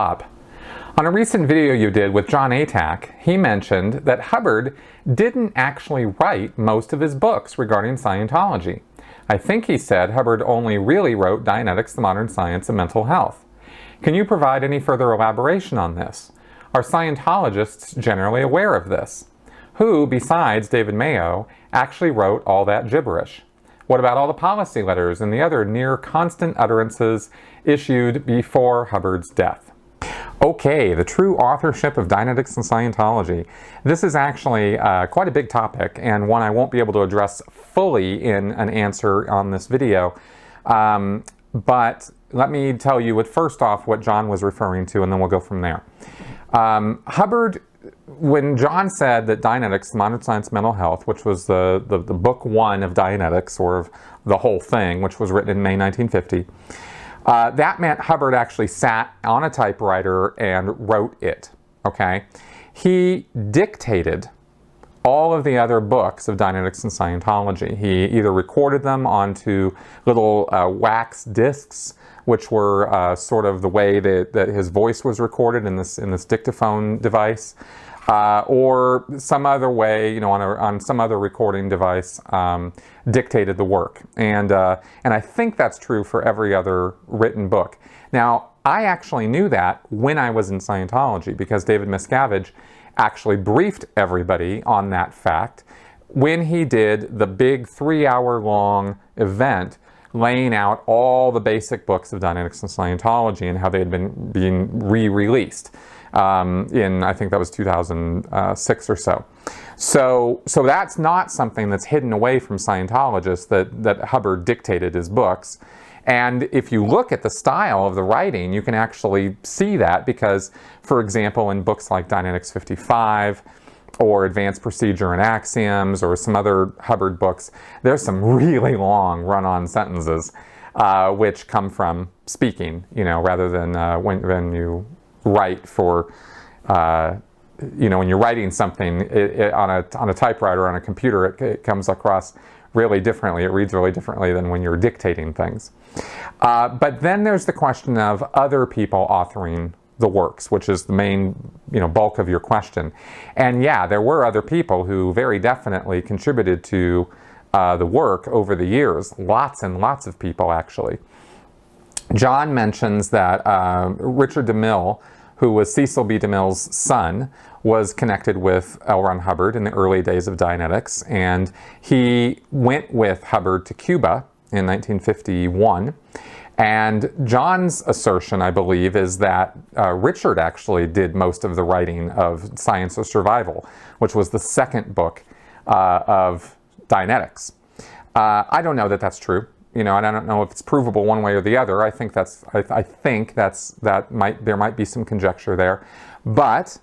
Bob. On a recent video you did with John Atack, he mentioned that Hubbard didn't actually write most of his books regarding Scientology. I think he said Hubbard only really wrote Dianetics, the Modern Science of Mental Health. Can you provide any further elaboration on this? Are Scientologists generally aware of this? Who, besides David Mayo, actually wrote all that gibberish? What about all the policy letters and the other near-constant utterances issued before Hubbard's death? Okay, the true authorship of Dianetics and Scientology. This is actually quite a big topic, and one I won't be able to address fully in an answer on this video. But let me tell you first off what John was referring to, and then we'll go from there. Hubbard, when John said that Dianetics, Modern Science Mental Health, which was the book one of Dianetics, or of the whole thing, which was written in May 1950, that meant Hubbard actually sat on a typewriter and wrote it, okay? He dictated all of the other books of Dianetics and Scientology. He either recorded them onto little wax discs, which were sort of the way that his voice was recorded in this dictaphone device, or some other way, on some other recording device, dictated the work. And I think that's true for every other written book. Now, I actually knew that when I was in Scientology, because David Miscavige actually briefed everybody on that fact when he did the big 3-hour-long event laying out all the basic books of Dianetics and Scientology and how they had been being re-released in, I think that was 2006 or so. So that's not something that's hidden away from Scientologists, that Hubbard dictated his books. And if you look at the style of the writing, you can actually see that because, for example, in books like Dianetics 55 or Advanced Procedure and Axioms or some other Hubbard books, there's some really long run-on sentences which come from speaking, rather than when you write for, when you're writing something on a typewriter, on a computer, it comes across really differently. It reads really differently than when you're dictating things. But then there's the question of other people authoring the works, which is the main, bulk of your question. And yeah, there were other people who very definitely contributed to the work over the years. Lots and lots of people, actually. John mentions that Richard Demille, who was Cecil B. DeMille's son, was connected with L. Ron Hubbard in the early days of Dianetics, and he went with Hubbard to Cuba in 1951. And John's assertion, I believe, is that Richard actually did most of the writing of Science of Survival, which was the second book of Dianetics. I don't know that that's true. And I don't know if it's provable one way or the other. I think there might be some conjecture there, but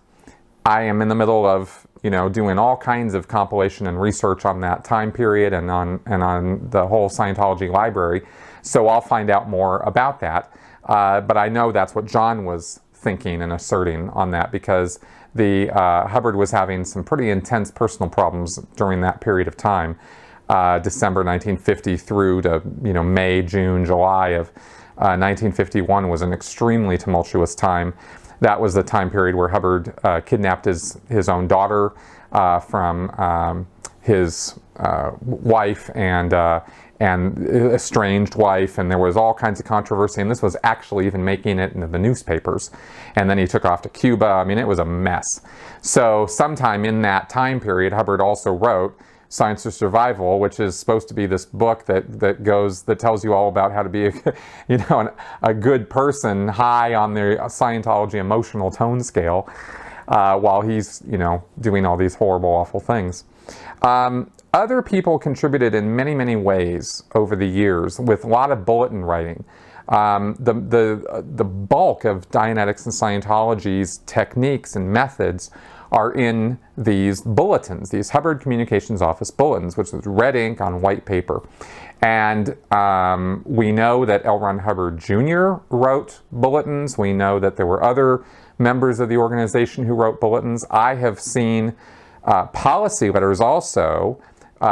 I am in the middle of doing all kinds of compilation and research on that time period and on the whole Scientology library, so I'll find out more about that. But I know that's what John was thinking and asserting on that, because Hubbard was having some pretty intense personal problems during that period of time. December 1950 through to May, June, July of 1951 was an extremely tumultuous time. That was the time period where Hubbard kidnapped his own daughter from his wife and estranged wife, and there was all kinds of controversy, and this was actually even making it into the newspapers. And then he took off to Cuba. I mean, it was a mess. So sometime in that time period, Hubbard also wrote Science of Survival, which is supposed to be this book that tells you all about how to be a good person, high on the Scientology emotional tone scale, while he's doing all these horrible, awful things. Other people contributed in many, many ways over the years with a lot of bulletin writing. The bulk of Dianetics and Scientology's techniques and methods are in these bulletins, these Hubbard Communications Office bulletins, which is red ink on white paper. And we know that L. Ron Hubbard Jr. wrote bulletins. We know that there were other members of the organization who wrote bulletins. I have seen policy letters also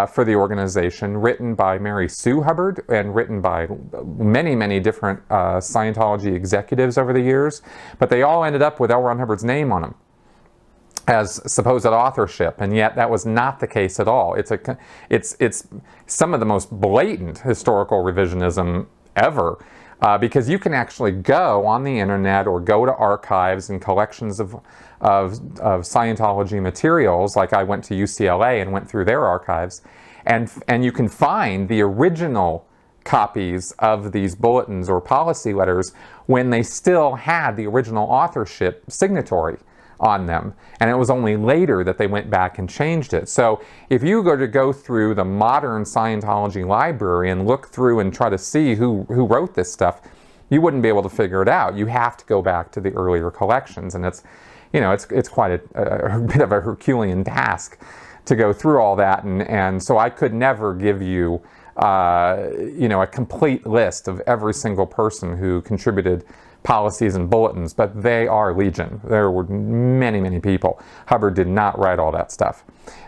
for the organization, written by Mary Sue Hubbard and written by many, many different Scientology executives over the years. But they all ended up with L. Ron Hubbard's name on them as supposed authorship, and yet that was not the case at all. It's some of the most blatant historical revisionism ever, because you can actually go on the internet or go to archives and collections of Scientology materials. Like I went to UCLA and went through their archives, and you can find the original copies of these bulletins or policy letters when they still had the original authorship signatory on them, and it was only later that they went back and changed it. So if you go through the modern Scientology library and look through and try to see who wrote this stuff, you wouldn't be able to figure it out. You have to go back to the earlier collections, and it's quite a bit of a Herculean task to go through all that, and so I could never give you a complete list of every single person who contributed policies and bulletins, but they are legion. There were many, many people. Hubbard did not write all that stuff.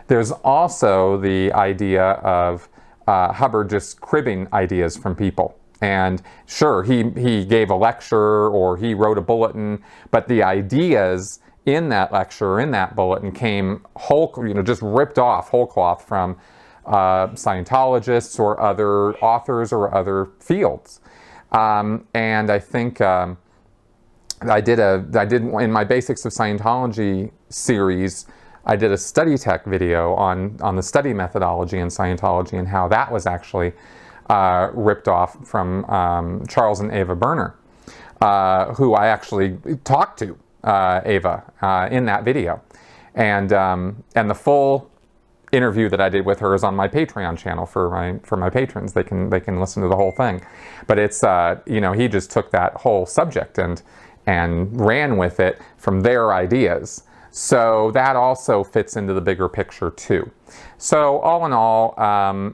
There's also the idea of Hubbard just cribbing ideas from people. And sure, he gave a lecture or he wrote a bulletin, but the ideas in that lecture or in that bulletin came just ripped off whole cloth from Scientologists or other authors or other fields. And I think I did in my Basics of Scientology series, I did a study tech video on the study methodology in Scientology and how that was actually ripped off from Charles and Ava Berner, who I actually talked to Ava in that video, and the full interview that I did with her is on my Patreon channel for my patrons. They can listen to the whole thing. But it's he just took that whole subject and ran with it from their ideas. So that also fits into the bigger picture too. So all in all,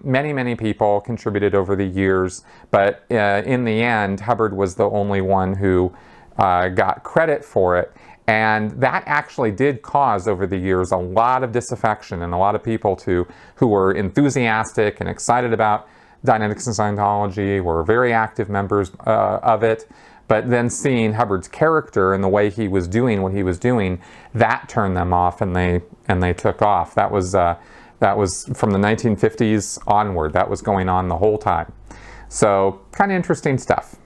many people contributed over the years, but in the end, Hubbard was the only one who got credit for it. And that actually did cause, over the years, a lot of disaffection and a lot of people who were enthusiastic and excited about Dianetics and Scientology, were very active members of it. But then seeing Hubbard's character and the way he was doing what he was doing, that turned them off, and they took off. That was from the 1950s onward. That was going on the whole time. So kind of interesting stuff.